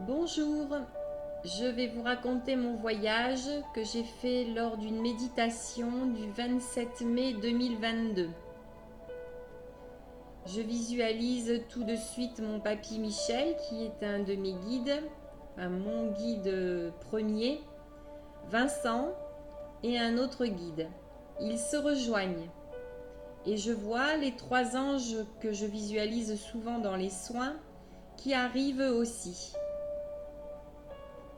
Bonjour, je vais vous raconter mon voyage que j'ai fait lors d'une méditation du 27 mai 2022. Je visualise tout de suite mon papy Michel qui est un de mes guides, mon guide premier, Vincent et un autre guide. Ils se rejoignent et je vois les trois anges que je visualise souvent dans les soins qui arrivent aussi.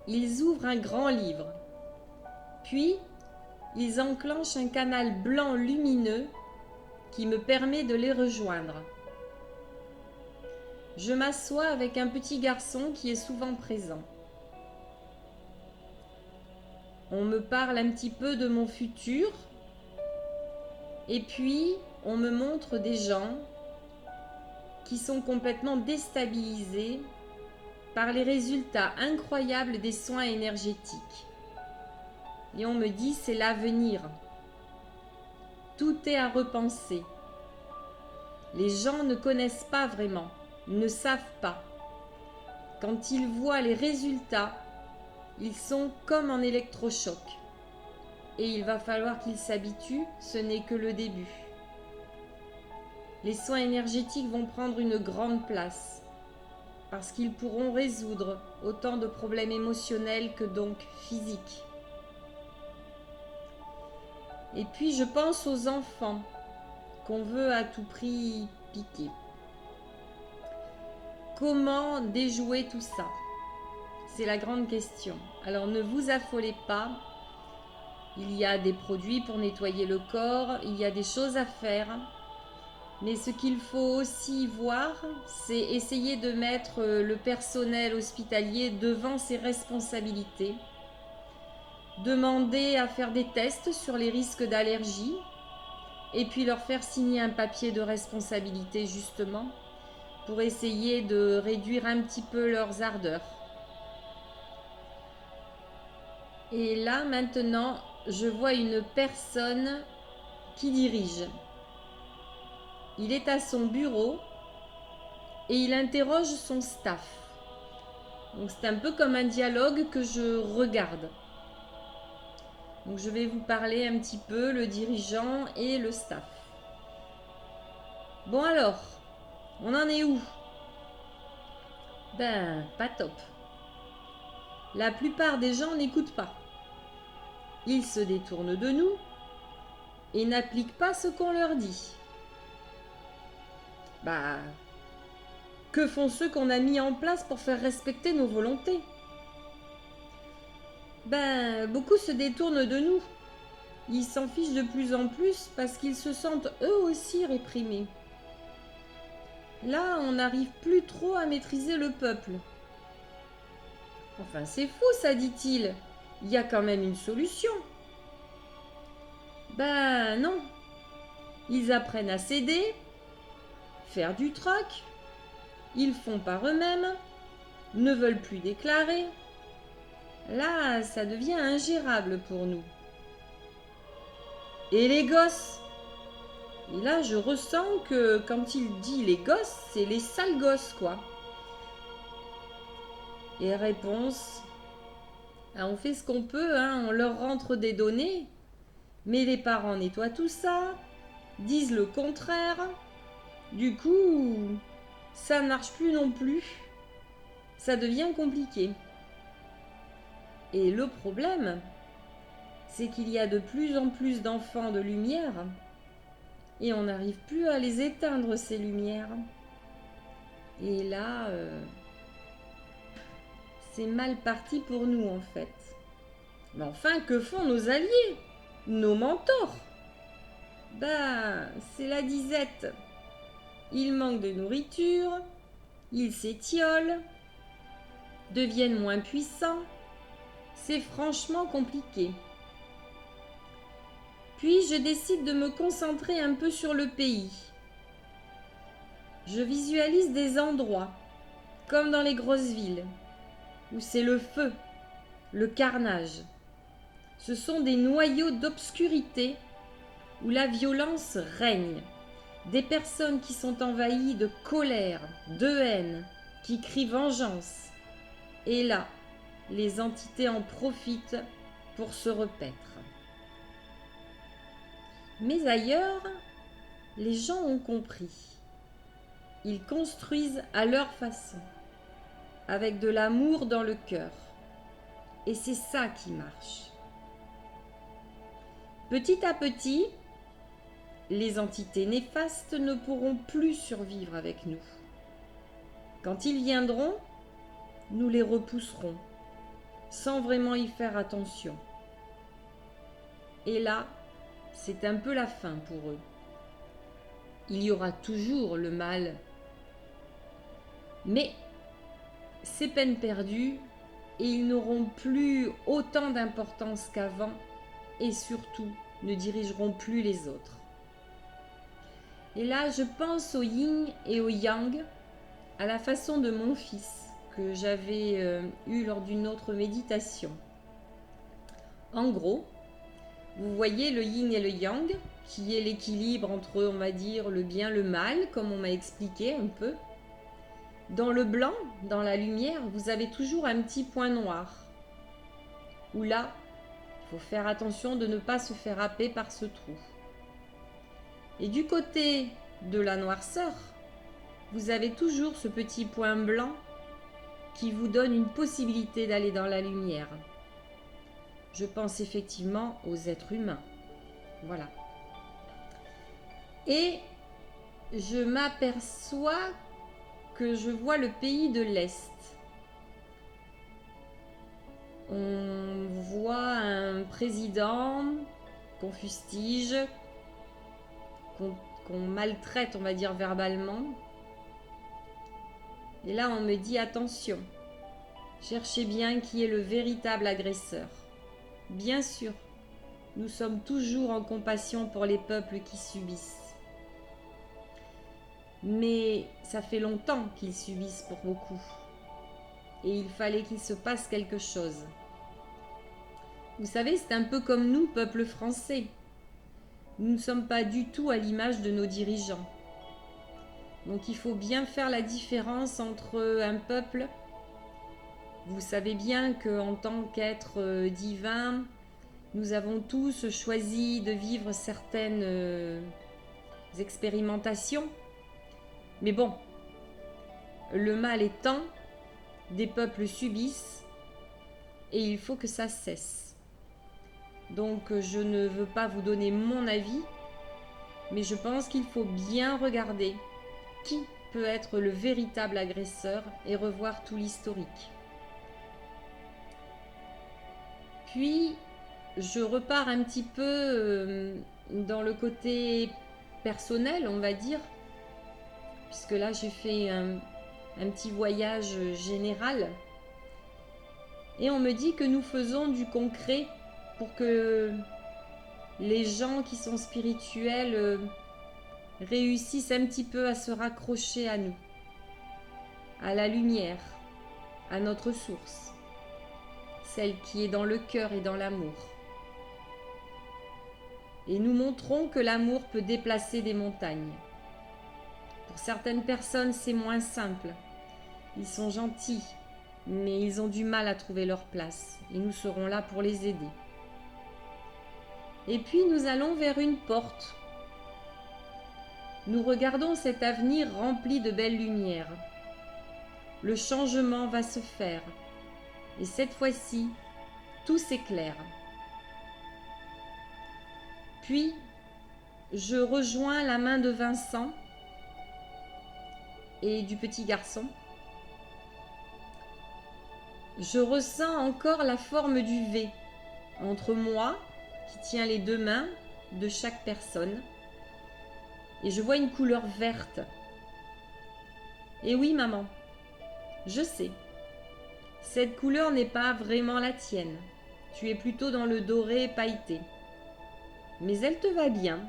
Ils ouvrent un grand livre. Puis, ils enclenchent un canal blanc lumineux qui me permet de les rejoindre. Je m'assois avec un petit garçon qui est souvent présent. On me parle un petit peu de mon futur et puis on me montre des gens qui sont complètement déstabilisés par les résultats incroyables des soins énergétiques. Et on me dit c'est l'avenir. Tout est à repenser. Les gens ne connaissent pas vraiment, ne savent pas. Quand ils voient les résultats, ils sont comme en électrochoc. Et il va falloir qu'ils s'habituent, ce n'est que le début. Les soins énergétiques vont prendre une grande place, parce qu'ils pourront résoudre autant de problèmes émotionnels que donc physiques. Et puis je pense aux enfants qu'on veut à tout prix piquer. Comment déjouer tout ça? C'est la grande question. Alors ne vous affolez pas. Il y a des produits pour nettoyer le corps, il y a des choses à faire. Mais ce qu'il faut aussi voir, c'est essayer de mettre le personnel hospitalier devant ses responsabilités. Demander à faire des tests sur les risques d'allergie et puis leur faire signer un papier de responsabilité justement pour essayer de réduire un petit peu leurs ardeurs. Et là maintenant, je vois une personne qui dirige. Il est à son bureau et il interroge son staff. Donc c'est un peu comme un dialogue que je regarde. Donc je vais vous parler un petit peu, le dirigeant et le staff. Bon alors, on en est où? Ben, pas top. La plupart des gens n'écoutent pas. Ils se détournent de nous et n'appliquent pas ce qu'on leur dit. Bah, que font ceux qu'on a mis en place pour faire respecter nos volontés? Ben, beaucoup se détournent de nous. Ils s'en fichent de plus en plus parce qu'ils se sentent eux aussi réprimés. Là, on n'arrive plus trop à maîtriser le peuple. Enfin, c'est fou ça, dit-il. Il y a quand même une solution. Ben non. Ils apprennent à céder, faire du troc. Ils font par eux-mêmes, ne veulent plus déclarer. Là, ça devient ingérable pour nous. Et les gosses? Et là, je ressens que quand il dit les gosses, c'est les sales gosses, quoi. Et réponse, on fait ce qu'on peut, hein, on leur rentre des données, mais les parents nettoient tout ça, disent le contraire. Du coup, ça ne marche plus non plus. Ça devient compliqué. Et le problème, c'est qu'il y a de plus en plus d'enfants de lumière et on n'arrive plus à les éteindre, ces lumières. Et là, c'est mal parti pour nous en fait. Mais enfin, que font nos alliés, nos mentors? Ben, c'est la disette. Ils manquent de nourriture, ils s'étiolent, deviennent moins puissants. C'est franchement compliqué. Puis je décide de me concentrer un peu sur le pays. Je visualise des endroits, comme dans les grosses villes, où c'est le feu, le carnage. Ce sont des noyaux d'obscurité où la violence règne. Des personnes qui sont envahies de colère, de haine, qui crient vengeance. Et là, les entités en profitent pour se repaître. Mais ailleurs, les gens ont compris. Ils construisent à leur façon, avec de l'amour dans le cœur. Et c'est ça qui marche. Petit à petit, les entités néfastes ne pourront plus survivre avec nous. Quand ils viendront, nous les repousserons, sans vraiment y faire attention. Et là, c'est un peu la fin pour eux. Il y aura toujours le mal, mais c'est peine perdue et ils n'auront plus autant d'importance qu'avant et surtout ne dirigeront plus les autres. Et là, je pense au yin et au yang, à la façon de mon fils que j'avais eu lors d'une autre méditation. En gros, vous voyez le yin et le yang, qui est l'équilibre entre, on va dire, le bien et le mal, comme on m'a expliqué un peu. Dans le blanc, dans la lumière, vous avez toujours un petit point noir, où là, il faut faire attention de ne pas se faire happer par ce trou. Et du côté de la noirceur, vous avez toujours ce petit point blanc qui vous donne une possibilité d'aller dans la lumière. Je pense effectivement aux êtres humains. Voilà. Et je m'aperçois que je vois le pays de l'Est. On voit un président qu'on fustige, qu'on maltraite, on va dire verbalement. Et là, on me dit attention, cherchez bien qui est le véritable agresseur. Bien sûr, nous sommes toujours en compassion pour les peuples qui subissent. Mais ça fait longtemps qu'ils subissent pour beaucoup. Et il fallait qu'il se passe quelque chose. Vous savez, c'est un peu comme nous, peuple français. Nous ne sommes pas du tout à l'image de nos dirigeants. Donc il faut bien faire la différence entre un peuple. Vous savez bien qu'en tant qu'être divin, nous avons tous choisi de vivre certaines expérimentations. Mais bon, le mal étant, des peuples subissent et il faut que ça cesse. Donc je ne veux pas vous donner mon avis, mais je pense qu'il faut bien regarder qui peut être le véritable agresseur et revoir tout l'historique. Puis, je repars un petit peu dans le côté personnel, on va dire, puisque là j'ai fait un petit voyage général. Et on me dit que nous faisons du concret pour que les gens qui sont spirituels réussissent un petit peu à se raccrocher à nous, à la lumière, à notre source, celle qui est dans le cœur et dans l'amour. Et nous montrons que l'amour peut déplacer des montagnes. Pour certaines personnes, c'est moins simple. Ils sont gentils, mais ils ont du mal à trouver leur place. Et nous serons là pour les aider. Et puis nous allons vers une porte. Nous regardons cet avenir rempli de belles lumières. Le changement va se faire. Et cette fois-ci, tout s'éclaire. Puis, je rejoins la main de Vincent et du petit garçon. Je ressens encore la forme du V entre moi, qui tient les deux mains de chaque personne, et je vois une couleur verte. Et oui, maman, je sais, cette couleur n'est pas vraiment la tienne. Tu es plutôt dans le doré pailleté. Mais elle te va bien.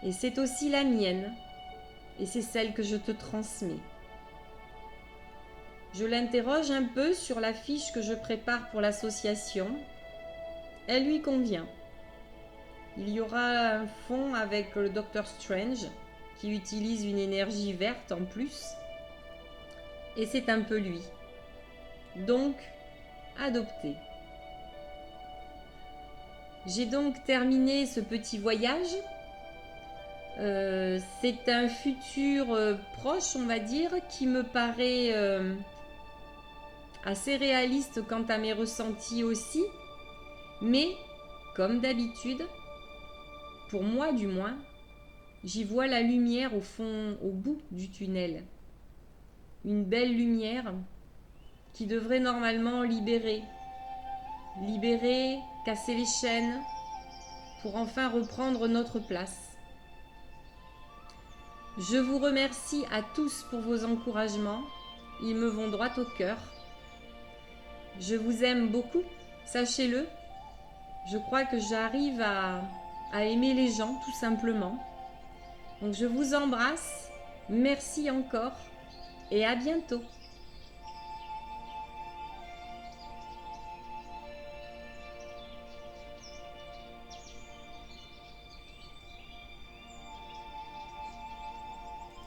Et c'est aussi la mienne. Et c'est celle que je te transmets. Je l'interroge un peu sur la fiche que je prépare pour l'association. Elle lui convient. Il y aura un fond avec le Dr Strange qui utilise une énergie verte en plus. Et c'est un peu lui. donc adopter. J'ai donc terminé ce petit voyage. C'est un futur proche, on va dire, qui me paraît assez réaliste quant à mes ressentis aussi. Mais, comme d'habitude, pour moi du moins, j'y vois la lumière au fond, au bout du tunnel. Une belle lumière qui devrait normalement libérer, casser les chaînes pour enfin reprendre notre place. Je vous remercie à tous pour vos encouragements, ils me vont droit au cœur. Je vous aime beaucoup, sachez-le. Je crois que j'arrive à aimer les gens tout simplement. Donc je vous embrasse, merci encore et à bientôt.